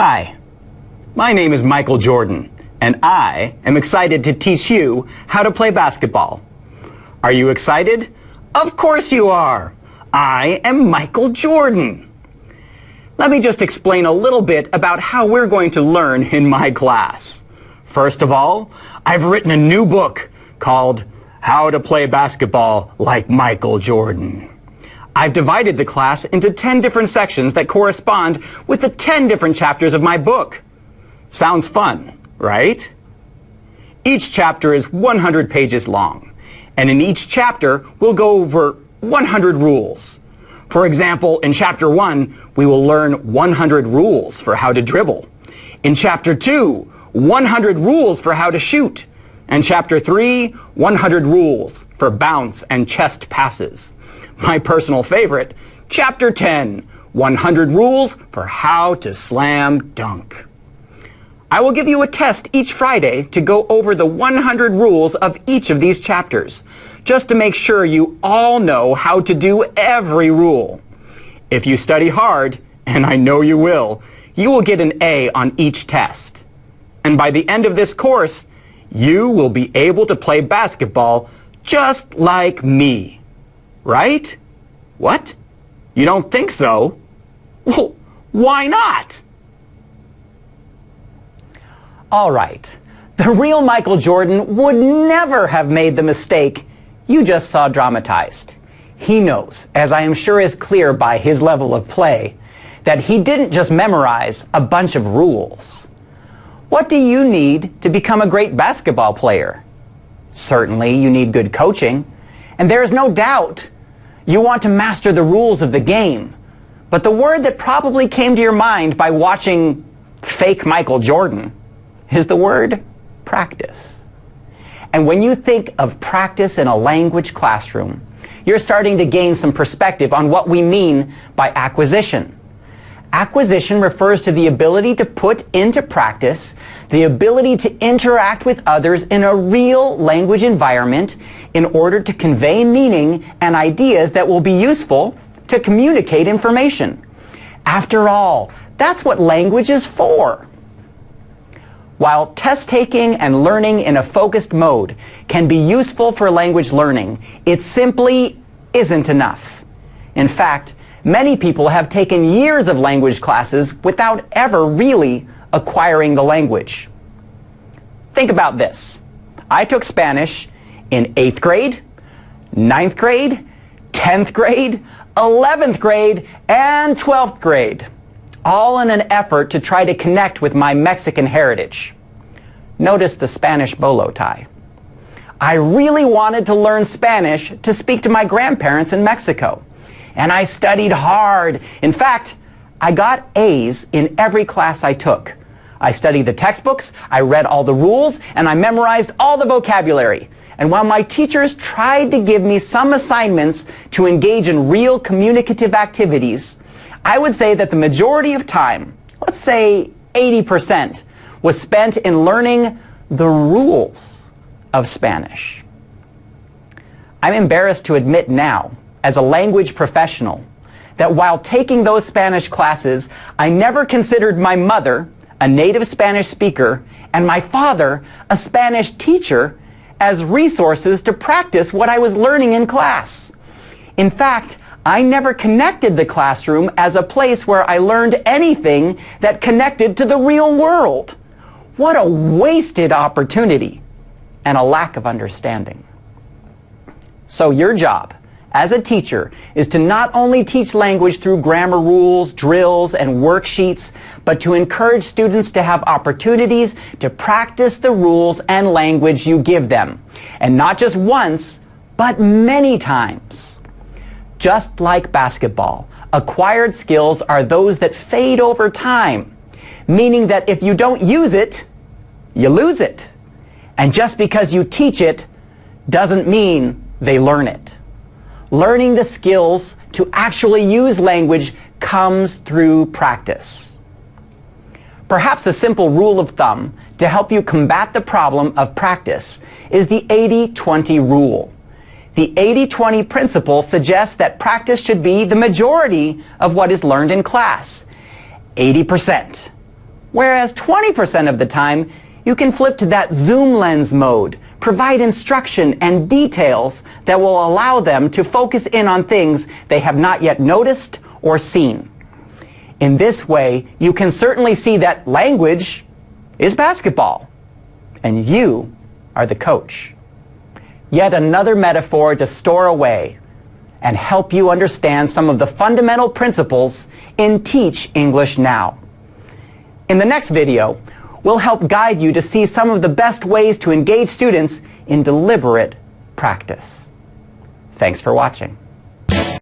Hi, my name is Michael Jordan, and I am excited to teach you how to play basketball. Are you excited? Of course you are! I am Michael Jordan. Let me just explain a little bit about how we're going to learn in my class. First of all, I've written a new book called How to Play Basketball Like Michael Jordan. I've divided the class into 10 different sections that correspond with the 10 different chapters of my book. Sounds fun, right? Each chapter is 100 pages long, and in each chapter we'll go over 100 rules. For example, in Chapter 1, we will learn 100 rules for how to dribble. In Chapter 2, 100 rules for how to shoot. And Chapter 3, 100 rules for bounce and chest passes. My personal favorite, Chapter 10, 100 rules for how to slam dunk. I will give you a test each Friday to go over the 100 rules of each of these chapters, just to make sure you all know how to do every rule. If you study hard, and I know you will get an A on each test. And by the end of this course, you will be able to play basketball just like me. Right? What? You don't think so? Well, why not? All right. The real Michael Jordan would never have made the mistake you just saw dramatized. He knows, as I am sure is clear by his level of play, that he didn't just memorize a bunch of rules. What do you need to become a great basketball player? Certainly, you need good coaching, and there is no doubt you want to master the rules of the game. But the word that probably came to your mind by watching fake Michael Jordan is the word practice. And when you think of practice in a language classroom, you're starting to gain some perspective on what we mean by acquisition. Acquisition refers to the ability to put into practice the ability to interact with others in a real language environment in order to convey meaning and ideas that will be useful to communicate information. After all, that's what language is for. While test-taking and learning in a focused mode can be useful for language learning, it simply isn't enough. In fact, many people have taken years of language classes without ever really acquiring the language. Think about this. I took Spanish in 8th grade, 9th grade, 10th grade, 11th grade, and 12th grade, all in an effort to try to connect with my Mexican heritage. Notice the Spanish bolo tie. I really wanted to learn Spanish to speak to my grandparents in Mexico. And I studied hard. In fact, I got A's in every class I took. I studied the textbooks, I read all the rules, and I memorized all the vocabulary. And while my teachers tried to give me some assignments to engage in real communicative activities, I would say that the majority of time, let's say 80%, was spent in learning the rules of Spanish. I'm embarrassed to admit now, as a language professional, that while taking those Spanish classes, I never considered my mother, a native Spanish speaker, and my father, a Spanish teacher, as resources to practice what I was learning in class. In fact, I never connected the classroom as a place where I learned anything that connected to the real world. What a wasted opportunity and a lack of understanding. So your job as a teacher is to not only teach language through grammar rules, drills, and worksheets, but to encourage students to have opportunities to practice the rules and language you give them. And not just once, but many times. Just like basketball, acquired skills are those that fade over time, meaning that if you don't use it, you lose it. And just because you teach it doesn't mean they learn it. Learning the skills to actually use language comes through practice. Perhaps a simple rule of thumb to help you combat the problem of practice is the 80-20 rule. The 80-20 principle suggests that practice should be the majority of what is learned in class. 80%. Whereas 20% of the time, you can flip to that zoom lens mode, provide instruction and details that will allow them to focus in on things they have not yet noticed or seen. In this way, you can certainly see that language is basketball, and you are the coach. Yet another metaphor to store away and help you understand some of the fundamental principles in Teach English Now. In the next video, we'll help guide you to see some of the best ways to engage students in deliberate practice. Thanks for watching.